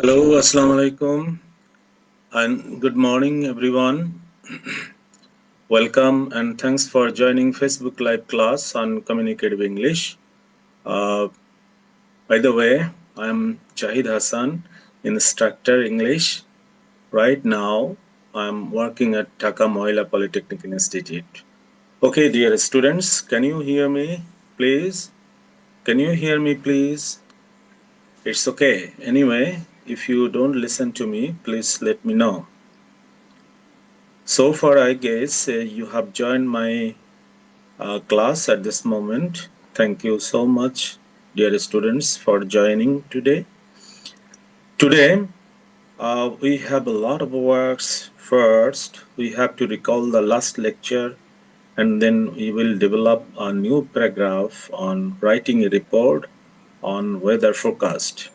Hello, Assalamu alaikum, and good morning, everyone. Welcome and thanks for joining Facebook Live class on Communicative English. Uh, by the way, I'm Zahid Hasan, Instructor English. Right now, I'm working at Dhaka Mohila Polytechnic Institute. Okay, dear students, can you hear me, please? Can you hear me, please? It's okay. Anyway, if you don't listen to me, please let me know. So far, I guess you have joined my class at this moment. Thank you so much, dear students, for joining today. Today, we have a lot of works. First, we have to recall the last lecture, and then we will develop a new paragraph on writing a report on weather forecast.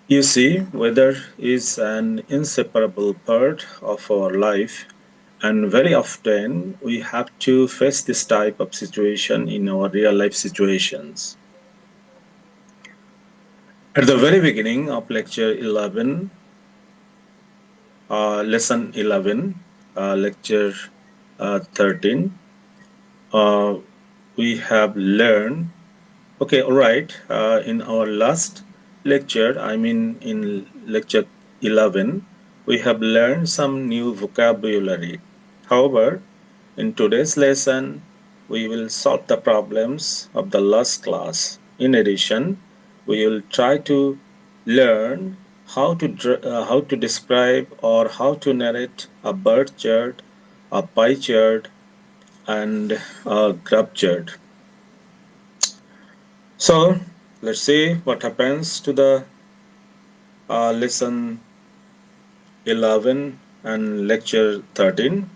You see, weather is an inseparable part of our life, and very often we have to face this type of situation in our real life situations. At the very beginning of lecture 11, lesson 11, lecture 13, uh, we have learned. Okay, all right. In our last lecture, I mean in lecture 11, we have learned some new vocabulary. However, in today's lesson, we will solve the problems of the last class. In addition, we will try to learn how to describe or how to narrate a bird chart, a pie chart, and a graph chart. So let's see what happens to the lesson 11 and lecture 13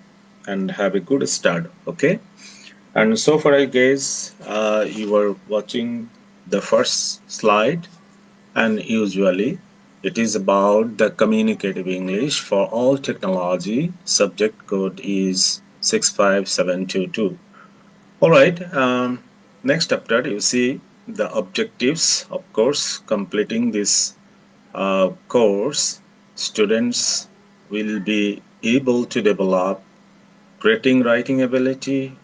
and have a good start. Okay. And so far, I guess you were watching the first slide, and usually it is about the communicative English for all technology. Subject code is 65722. All right. Next after you see the objectives. Of course, completing this course, students will be able to develop creating writing ability.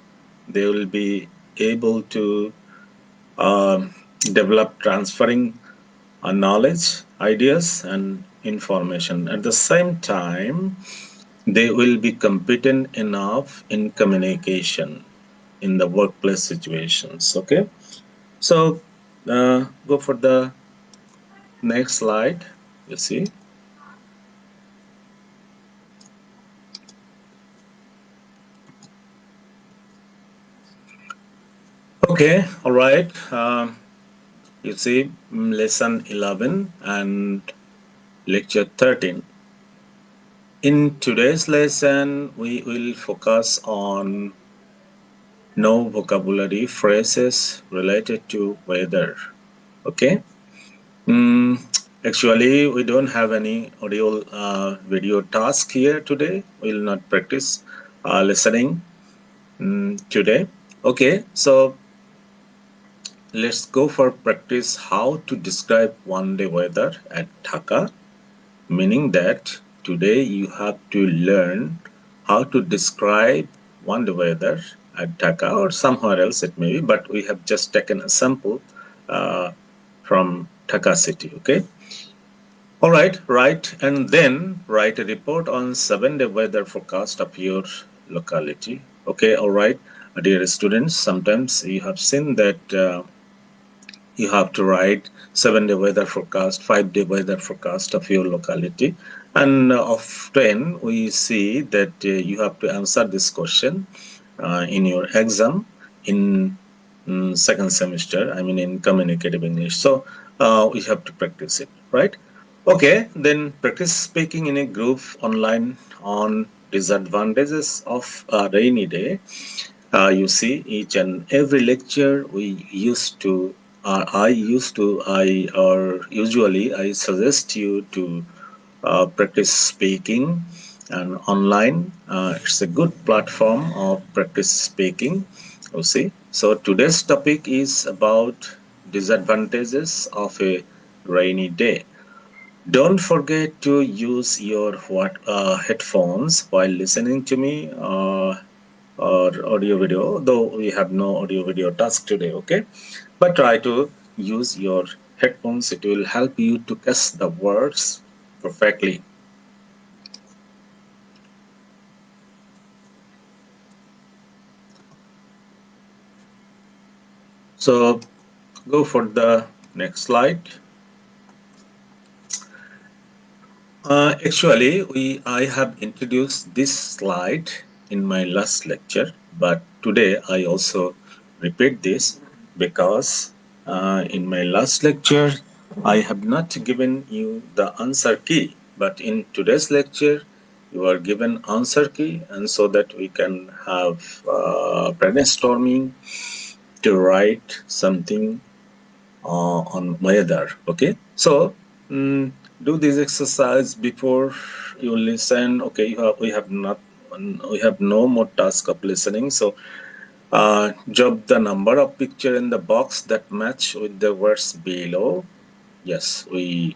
They will be able to develop transferring knowledge, ideas, and information. At the same time, they will be competent enough in communication in the workplace situations. Okay, so go for the next slide. You see. Okay, all right. You see lesson 11 and lecture 13. In today's lesson, we will focus on no vocabulary phrases related to weather. Okay. Mm, Actually, we don't have any audio video task here today. We will not practice listening today. Okay. So let's go for practice how to describe one day weather at Dhaka, meaning that today you have to learn how to describe one day weather at Dhaka or somewhere else it may be, but we have just taken a sample uh, from Dhaka city. Okay. All right, right, and then write a report on 7-day weather forecast of your locality. Okay, all right, dear students. Sometimes you have seen that you have to write 7-day weather forecast, 5-day weather forecast of your locality, and often we see that you have to answer this question in your exam in second semester, I mean in communicative English. So we have to practice it, right? Okay, then practice speaking in a group online on disadvantages of a rainy day. You see, each and every lecture we used to, I or usually I suggest you to practice speaking and online. It's a good platform of practice speaking. You see, so today's topic is about disadvantages of a rainy day. Don't forget to use your headphones while listening to me or audio video, though we have no audio video task today, okay? But try to use your headphones. It will help you to catch the words perfectly. So go for the next slide. Actually, I have introduced this slide in my last lecture, but today I also repeat this because in my last lecture I have not given you the answer key, but in today's lecture you are given answer key, and so that we can have brainstorming to write something on weather. Okay, so do this exercise before you listen. Okay, we have no more task of listening, so drop the number of picture in the box that match with the words below. Yes, we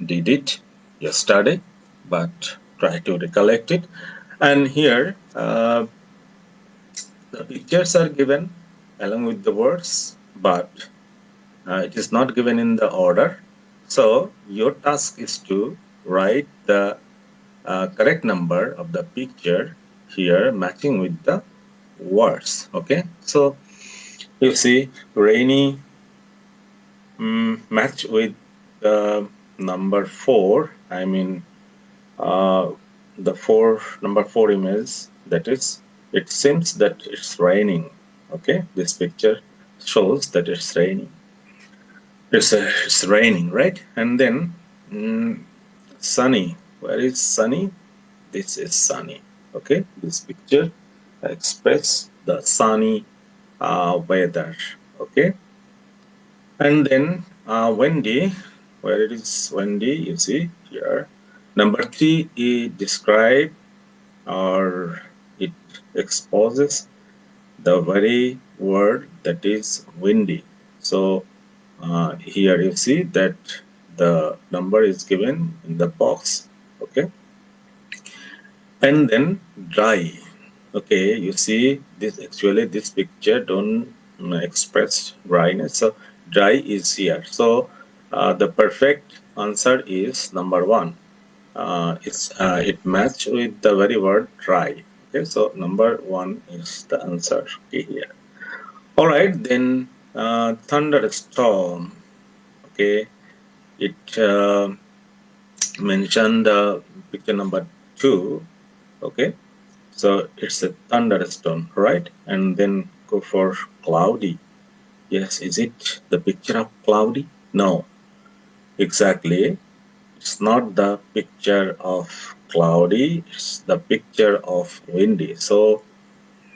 did it yesterday, but try to recollect it. And here the pictures are given along with the words, but it is not given in the order. So your task is to write the correct number of the picture here matching with the words. Okay, so you see rainy match with the number 4. I mean uh, the number 4 image, that is, it seems that it's raining. Okay, this picture shows that it's raining. It's raining, right? And then sunny. Where is sunny? This is sunny. Okay, this picture express the sunny weather. Okay, and then windy. Where it is windy, you see here. Number 3 is describe, or it exposes the very word that is windy. So here you see that the number is given in the box. Okay, and then dry. Okay, you see this, actually this picture don't express dryness, so dry is here. So the perfect answer is number 1. It match with the very word dry. Okay, so number 1 is the answer. Okay, here. All right, then thunderstorm. Okay, it mentioned picture number 2. Okay, so it's a thunderstorm, right? And then go for cloudy. Yes, is it the picture of cloudy? No, exactly. It's not the picture of cloudy, it's the picture of windy. So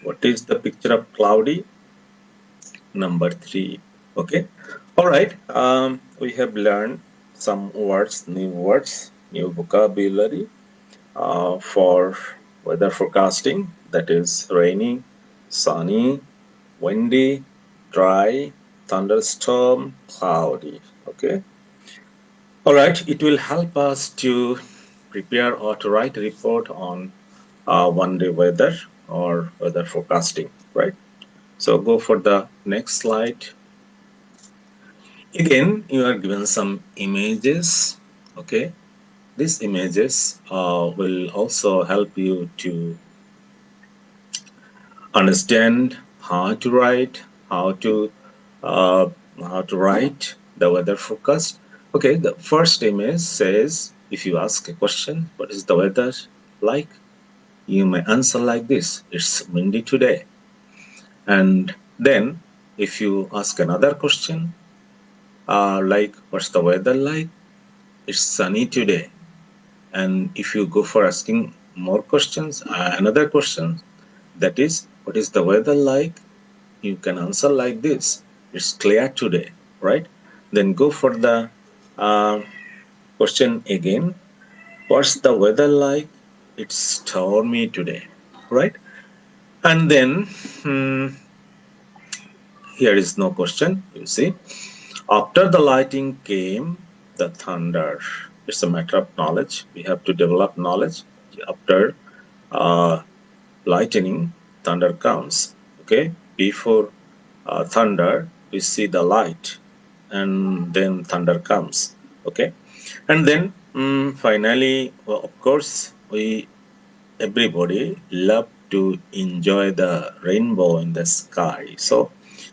what is the picture of cloudy? Number 3. Okay, all right. We have learned some words, new vocabulary for weather forecasting, that is rainy, sunny, windy, dry, thunderstorm, cloudy. Okay, all right, it will help us to prepare or to write a report on one day weather or weather forecasting, right? So go for the next slide. Again, you are given some images. Okay, these images will also help you to understand how to write, how to uh, how to write the weather forecast. Okay, the first image says, if you ask a question, what is the weather like? You may answer like this: it's windy today. And then, if you ask another question, like what's the weather like? It's sunny today. And if you go for asking more questions, another question, that is, what is the weather like? You can answer like this: it's clear today, right? Then go for the uh, question again: what's the weather like? It's stormy today, right? And then here is no question, you see. After the lightning came the thunder. It's a matter of knowledge. We have to develop knowledge. After lightning, thunder comes. Okay, before thunder, we see the light, and then thunder comes. Okay, and then finally, well, of course, we everybody love to enjoy the rainbow in the sky. So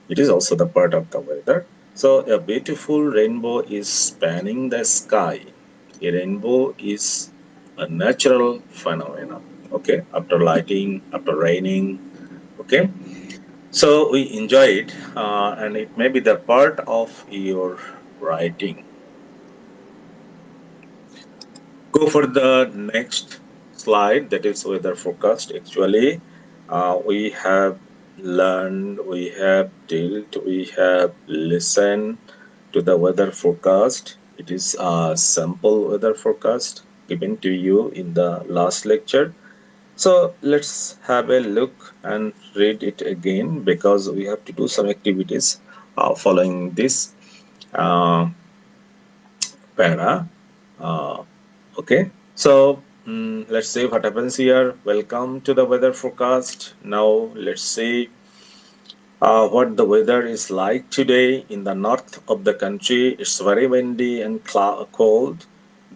it is also the part of the weather. So a beautiful rainbow is spanning the sky. A rainbow is a natural phenomenon. Okay, after lighting, after raining. Okay, so we enjoy it, and it may be the part of your writing. Go for the next slide, that is weather forecast. Actually, we have learned, we have dealt, we have listened to the weather forecast. It is a sample weather forecast given to you in the last lecture. So let's have a look and read it again, because we have to do some activities following this uh, para. Uh, okay, so let's see what happens here. Welcome to the weather forecast. Now let's see what the weather is like today in the north of the country. It's very windy and cold.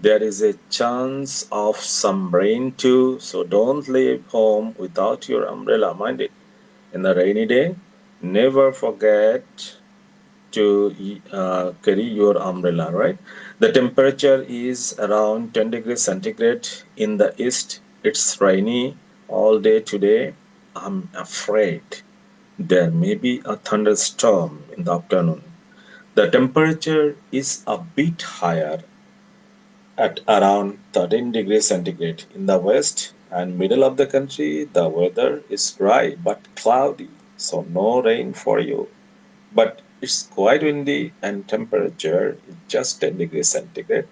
There is a chance of some rain too, so don't leave home without your umbrella. Mind it, in the rainy day, never forget to carry your umbrella, right? The temperature is around 10 degrees centigrade in the east. It's rainy all day today. I'm afraid there may be a thunderstorm in the afternoon. The temperature is a bit higher at around 13 degrees centigrade in the west and middle of the country. The weather is dry but cloudy, so no rain for you, but it's quite windy and temperature is just 10 degrees centigrade.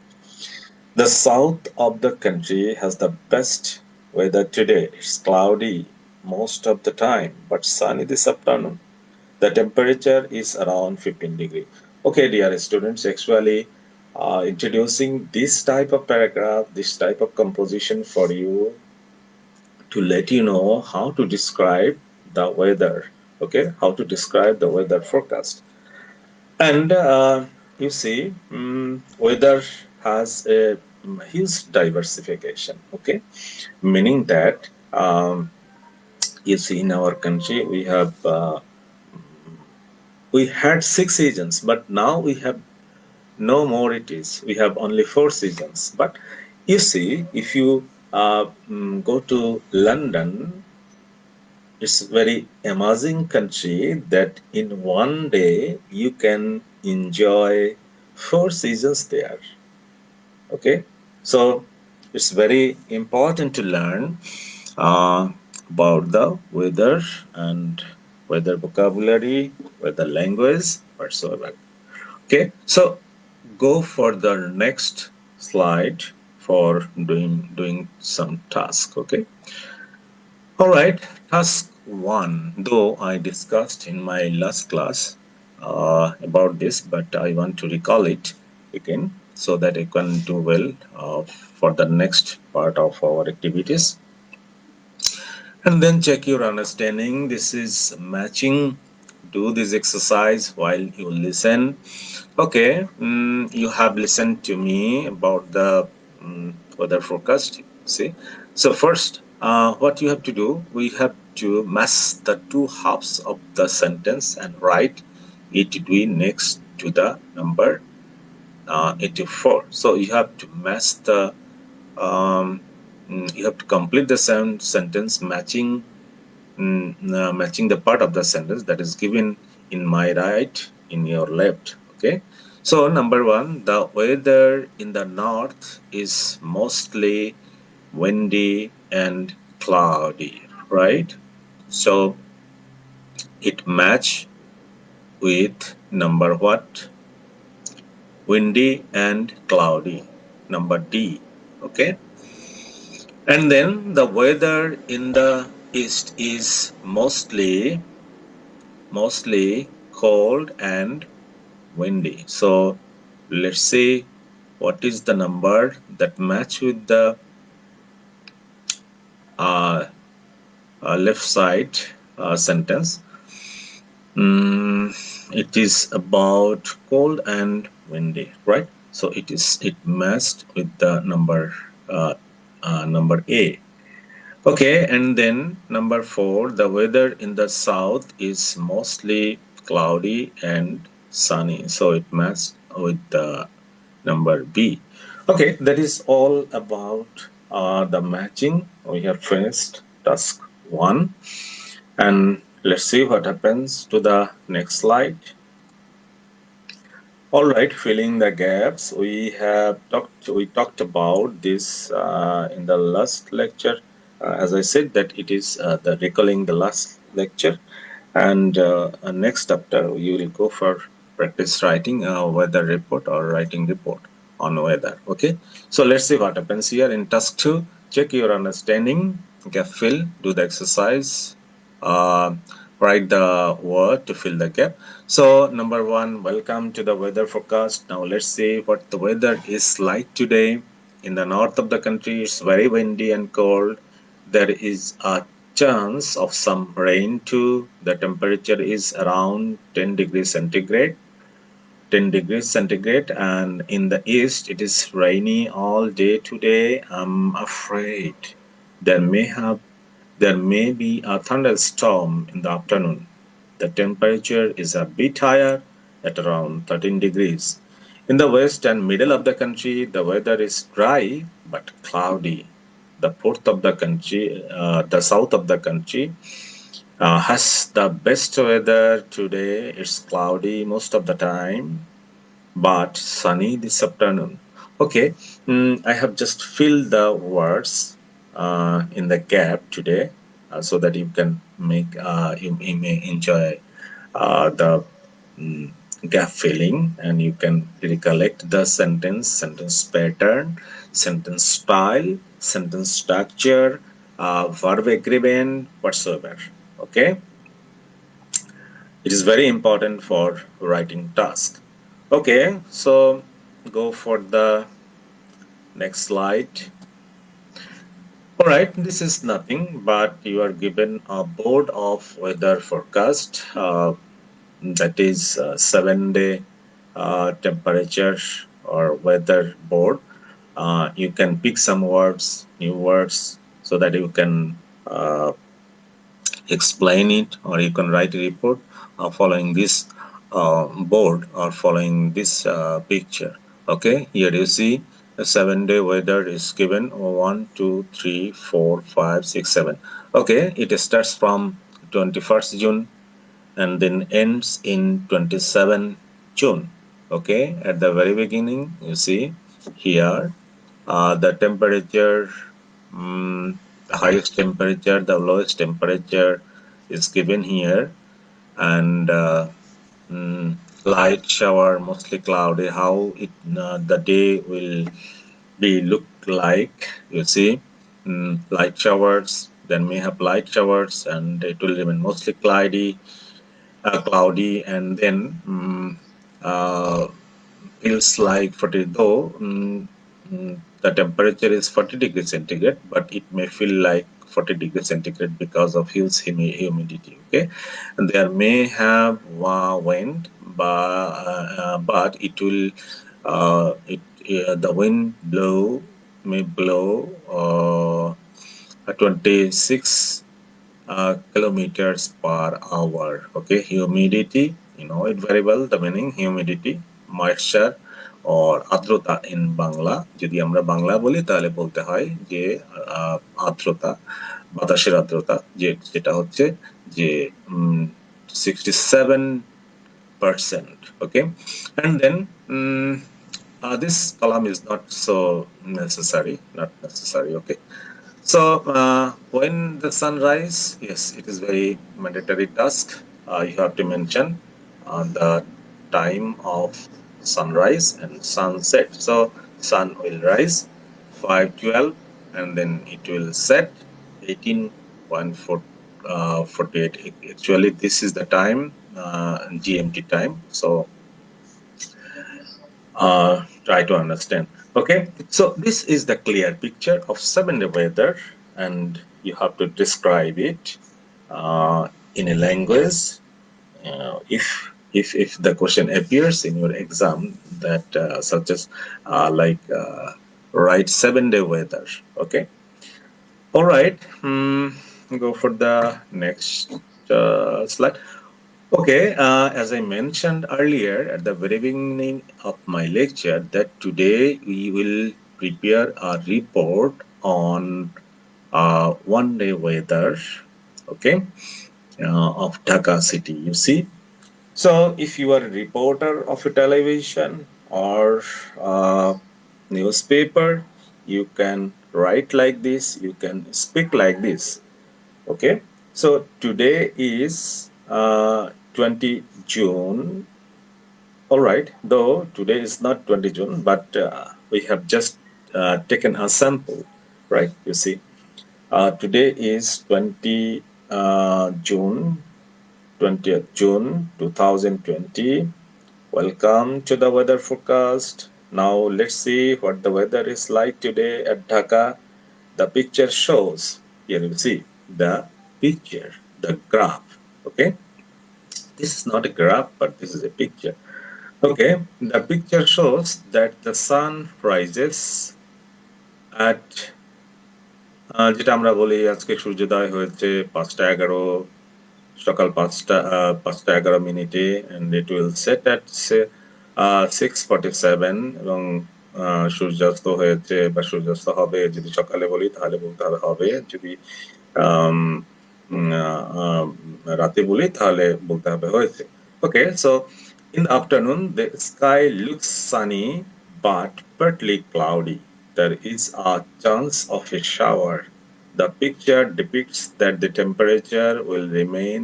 The south of the country has the best weather today. It's cloudy most of the time, but sunny this afternoon. The temperature is around 15 degree. Okay, dear students, actually introducing this type of paragraph, this type of composition for you to let you know how to describe the weather. Okay, how to describe the weather forecast. And you see, weather has a huge diversification. Okay, meaning that you see, in our country we had 6 seasons, but now we have no more. It is we have only 4 seasons. But you see, if you go to London, it's very amazing country that in one day you can enjoy 4 seasons there. Okay, so it's very important to learn uh, about the weather and weather vocabulary, weather language, whatsoever. Okay, so go for the next slide for doing some task. Okay. All right, task one. Though I discussed in my last class about this, but I want to recall it again so that I can do well for the next part of our activities. And then check your understanding. This is matching. Do this exercise while you listen. Okay, you have listened to me about the weather forecast. See, so first, what you have to do, we have to match the two halves of the sentence and write it to be next to the number 84. So you have to match the you have to complete the sentence matching the part of the sentence that is given in my right, in your left. Okay, so number one, the weather in the north is mostly windy and cloudy, right? So it match with number what? Windy and cloudy, number D. Okay, and then the weather in the east is mostly cold and windy. So let's see. what is the number that match with the uh, left side sentence. It is about cold and windy, right? So it matched with the number A. Okay, and then number 4, the weather in the south is mostly cloudy and sunny. So it matched with the number B. Okay, that is all about the matching. We have finished task 1, and let's see what happens to the next slide. All right, filling the gaps. We talked about this in the last lecture. As I said, that it is the recalling the last lecture, and next chapter you will go for practice writing a weather report or writing report on weather. Okay, so let's see what happens here in task 2. Check your understanding, gap fill, do the exercise, uh, write the word to fill the gap. So number 1, welcome to the weather forecast. Now let's see what the weather is like today. In the north of the country, it's very windy and cold. There is a chance of some rain too. The temperature is around 10 degrees centigrade. 10 degrees centigrade, and in the east it is rainy all day today. I'm afraid there may have there may be a thunderstorm in the afternoon. The temperature is a bit higher at around 13 degrees. In the west and middle of the country, the weather is dry but cloudy. The south of the country has the best weather today. It's cloudy most of the time, but sunny this afternoon. Okay, I have just filled the words in the gap today, so that you can you may enjoy the mm, gap filling, and you can recollect the sentence pattern, sentence style, sentence structure, verb agreement, whatsoever. Okay, it is very important for writing task. Okay, so go for the next slide. All right, this is nothing but you are given a board of weather forecast, that is 7-day temperature or weather board. You can pick some words, new words, so that you can explain it, or you can write a report following this board or following this picture. Okay, here you see the 7-day weather is given 1, 2, 3, 4, 5, 6, 7. Okay, it starts from 21st June and then ends in 27 June. Okay, at the very beginning, you see here the temperature, the highest temperature, the lowest temperature is given here, and light shower, mostly cloudy. How the day will be look like? You see, light showers. Then we have light showers, and it will remain mostly cloudy, and then feels like 40, though the temperature is 40 degrees centigrade, but it may feel like 40 degrees centigrade because of huge humidity. Okay, and there may have wind, but it will the wind may blow 26 kilometers per hour. Okay, humidity, you know it very well, the meaning humidity, moisture or আর্দ্রতা in Bangla, যদি আমরা বাংলা বলি তাহলে বলতে হয় যে আর্দ্রতা, বাতাসের আর্দ্রতা, যেটা হচ্ছে যে 67%. Okay, and then this column is not so necessary, not necessary. Okay, so when the sunrise, yes, it is very mandatory task. You have to mention the time of sunrise and sunset. So sun will rise 5:12, and then it will set 18:48. Actually, this is the time, GMT time. So try to understand. Okay, so this is the clear picture of 7-day weather, and you have to describe it in a language. If the question appears in your exam, that such as write 7-day weather. Okay, all right. Go for the next slide. Okay, as I mentioned earlier at the very beginning of my lecture, that today we will prepare a report on 1-day weather, okay, of Dhaka city. You see, so if you are a reporter of a television or newspaper, you can write like this, you can speak like this. Okay, so today is 20 June. All right, though today is not 20 June, but we have just taken a sample, right? You see, today is 20 June, 20th June 2020. Welcome to the weather forecast. Now let's see what the weather is like today at Dhaka. The picture shows, here you see the picture, the graph. Okay, this is not a graph, but this is a picture. Okay, the picture shows that the sun rises at যেটা আমরা বলি আজকে সূর্যোদয় হয়েছে 5টা 11 সকাল 5টা 11 and it will set at 6:47 এবং সূর্যাস্ত হয়েছে বা সূর্যাস্ত হবে যদি সকালে বলি তাহলে বলতে হবে যদি um, রাতে বলি তাহলে বলতে হবে হয়েছে okay so in the afternoon the sky looks sunny but partly cloudy. There is a chance of a shower. The picture depicts that the temperature will remain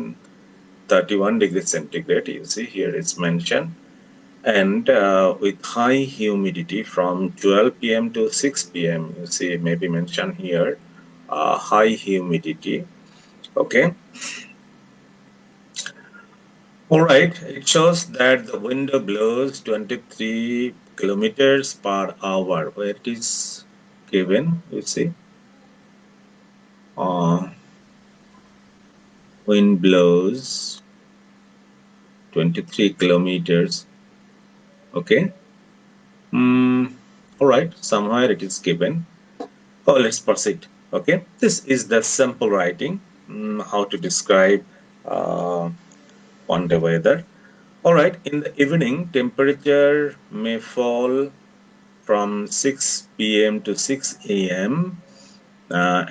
31 degrees centigrade. You see here it's mentioned, and with high humidity from 12 p.m. to 6 p.m. You see maybe mentioned here high humidity. Okay, all right, it shows that the wind blows 23 kilometers per hour, where it is given. You see wind blows 23 kilometers. Okay, all right, somewhere it is given. Oh, let's proceed. Okay, this is the simple writing, how to describe one day weather. All right, in the evening, temperature may fall from 6 p.m. to 6 a.m.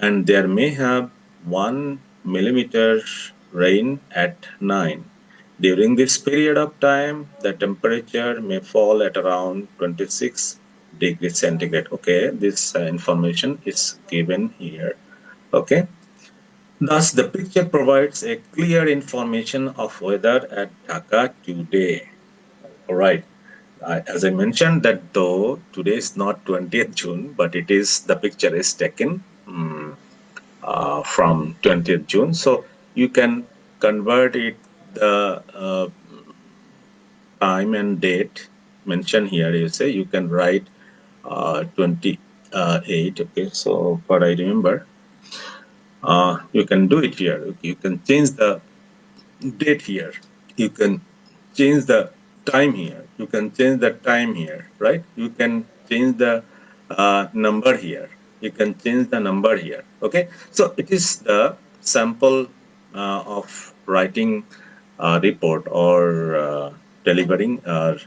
And there may have 1 millimeter rain at 9. During this period of time, the temperature may fall at around 26 degrees centigrade. Okay, this information is given here. Okay, thus the picture provides a clear information of weather at Dhaka today. All right. As I mentioned that though today is not 20th June, but it is the picture is taken from 20th June. So you can convert it the time and date mentioned here. You say you can write 28. Okay, so what I remember, you can do it here. Okay, you can change the date here. You can change the time here. You can change the time here, right? You can change the number here. You can change the number here. Okay, so it is the sample of writing a report or delivering a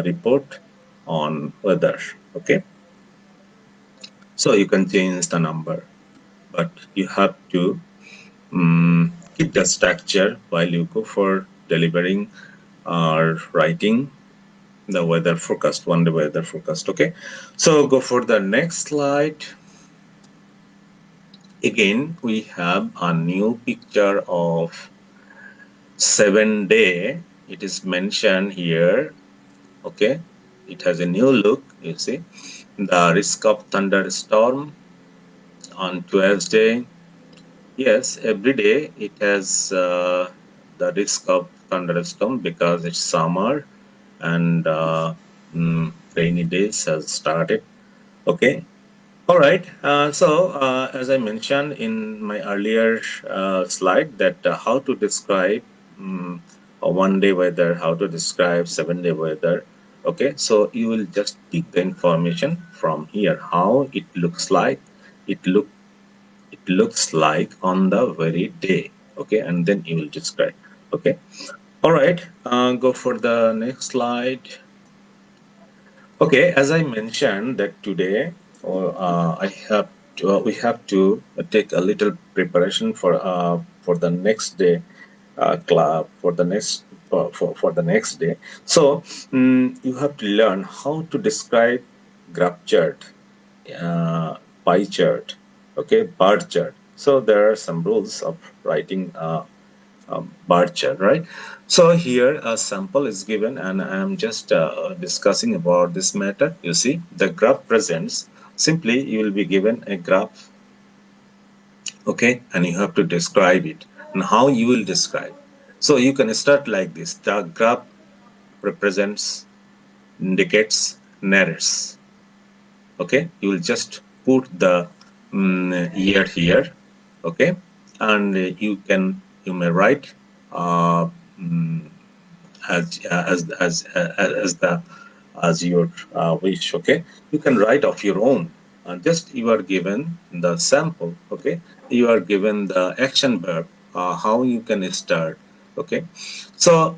report on weather. Okay, so you can change the number, but you have to keep the structure while you go for delivering or writing the weather forecast, 1-day weather forecast. Okay, so go for the next slide. Again, we have a new picture of 7-day. It is mentioned here. Okay, it has a new look. You see the risk of thunderstorm on 12th day. Yes, every day it has the risk of thunderstorm because it's summer, and rainy days has started. Okay. All right. As I mentioned in my earlier slide, that how to describe a 1 day weather, how to describe 7 day weather. Okay. So you will just pick the information from here, how it looks like. It look it looks like on the very day. Okay, and then you will describe. Okay. All right. Go for the next slide. Okay, as I mentioned that today, we have to take a little preparation for the next day, club for the next day. So you have to learn how to describe graph chart, uh, pie chart, okay, bar chart. So there are some rules of writing bar chart, right? So here a sample is given, and I am just discussing about this matter. You see, the graph presents simply you will be given a graph, okay, and you have to describe it and how you will describe. So you can start like this: the graph represents, indicates, narrates. Okay, you will just put the year here, okay, and you may write uh, mm, as the as your wish. Okay, you can write of your own, and just you are given the sample. Okay, you are given the action verb, how you can start. Okay, so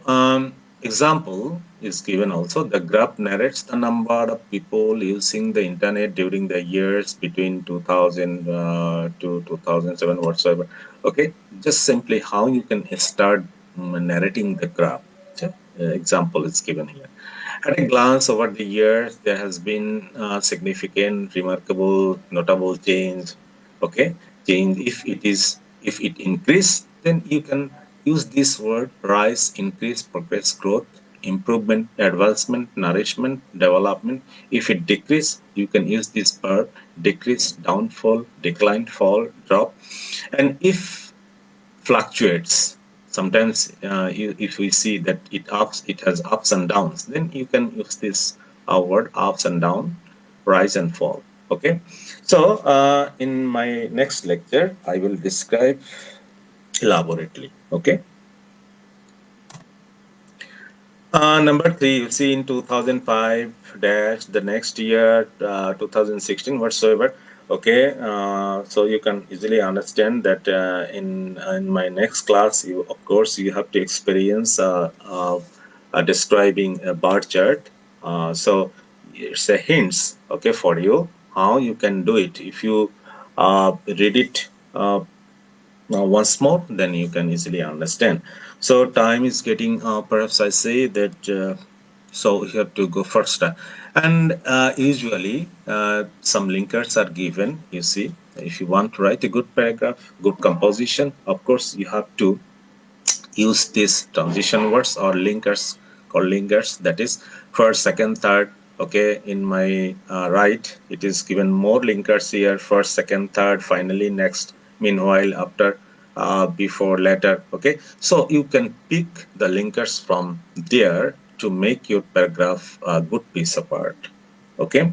example is given also. The graph narrates the number of people using the internet during the years between 2000 to 2007 whatsoever. Okay, just simply how you can start narrating the graph. So, example is given here. At a glance over the years, there has been significant, remarkable, notable change. Okay, change. If it increase, then you can use this word: rise, increase, progress, growth, improvement, advancement, nourishment, development. If it decrease, you can use this verb: decrease, downfall, decline, fall, drop. And if fluctuates, sometimes if we see that it has ups and downs, then you can use this word: ups and down, rise and fall. Okay, so in my next lecture I will describe elaborately. Okay. Number three, you see in 2005 dash the next year, 2016 whatsoever. Okay, so you can easily understand that in my next class, you of course you have to experience describing a bar chart. So it's a hints, okay, for you how you can do it. If you read it once more, then you can easily understand. So time is getting, perhaps I say that, so you have to go first. And usually some linkers are given, you see. If you want to write a good paragraph, good composition, of course you have to use these transition words or linkers, called linkers, that is first, second, third. Okay, in my right it is given more linkers here: first, second, third, finally, next, meanwhile, after, before, later. Okay, so you can pick the linkers from there to make your paragraph a good piece of art. Okay.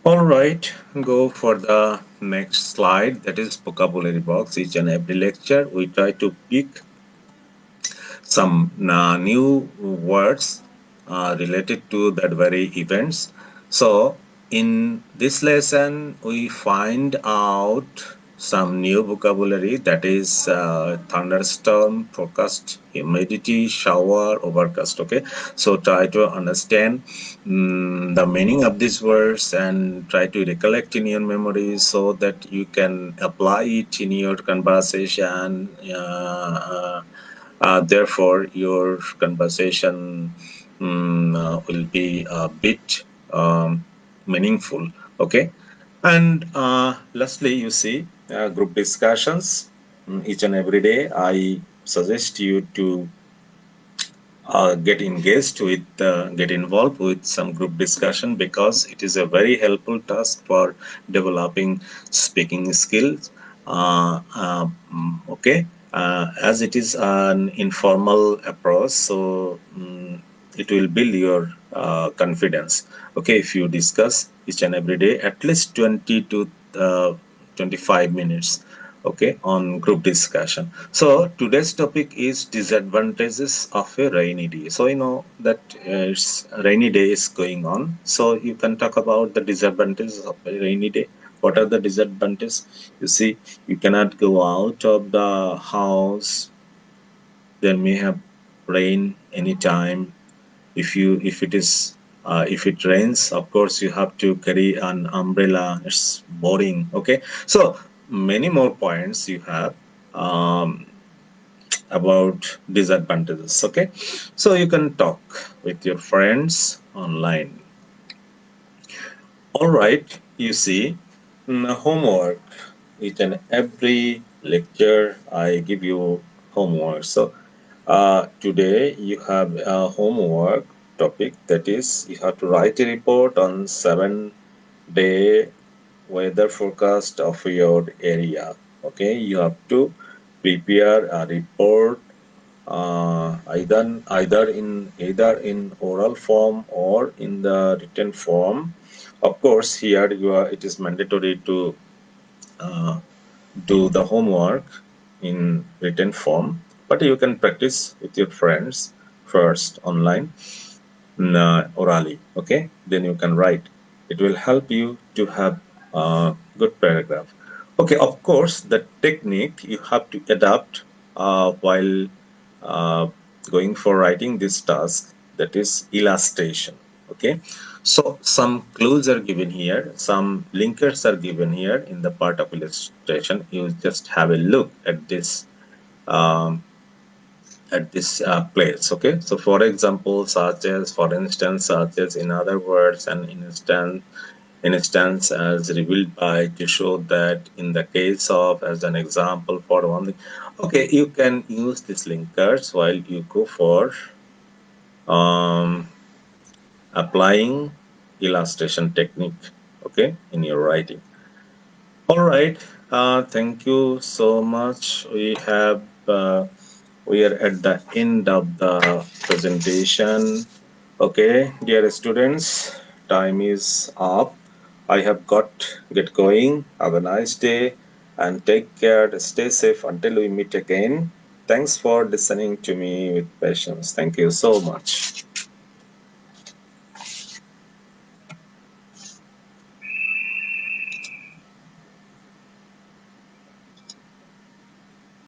All right, go for the next slide, that is vocabulary box. Each and every lecture we try to pick some new words related to that very events. So in this lesson, we find out some new vocabulary, that is thunderstorm, forecast, humidity, shower, overcast. Okay, so try to understand the meaning of these words and try to recollect in your memory so that you can apply it in your conversation. Therefore, your conversation will be a bit meaningful. Okay. And lastly, you see group discussions each and every day. I suggest you to get engaged with, get involved with some group discussion, because it is a very helpful task for developing speaking skills. Okay, as it is an informal approach, so it will build your confidence. Okay, if you discuss each and every day at least 20 to 25 minutes, okay, on group discussion. So today's topic is disadvantages of a rainy day. So you know that it's rainy day is going on, so you can talk about the disadvantages of a rainy day. What are the disadvantages? You see, you cannot go out of the house. There may have rain anytime. If it is if it rains, of course you have to carry an umbrella. It's boring. Okay, so many more points you have um, about disadvantages. Okay, so you can talk with your friends online. All right, you see, homework. Each and every lecture I give you homework. So today you have a homework topic, that is you have to write a report on 7-day weather forecast of your area. Okay, you have to prepare a report either in oral form or in the written form. Of course, here it is mandatory to uh, do the homework in written form, but you can practice with your friends first online, orally. Okay, then you can write. It will help you to have a good paragraph. Okay, of course, the technique you have to adapt while uh, going for writing this task, that is illustration. Okay, so some clues are given here, some linkers are given here in the part of illustration. You just have a look um, at this place. Okay, so for example, for instance, such as, in other words, an instance as revealed by, to show that, in the case of, as an example for one thing. Okay, you can use these linkers while you go for um, applying illustration technique, okay, in your writing. All right, thank you so much. We are at the end of the presentation. Okay, dear students, time is up. I have got get going. Have a nice day and take care. Stay safe until we meet again. Thanks for listening to me with patience. Thank you so much.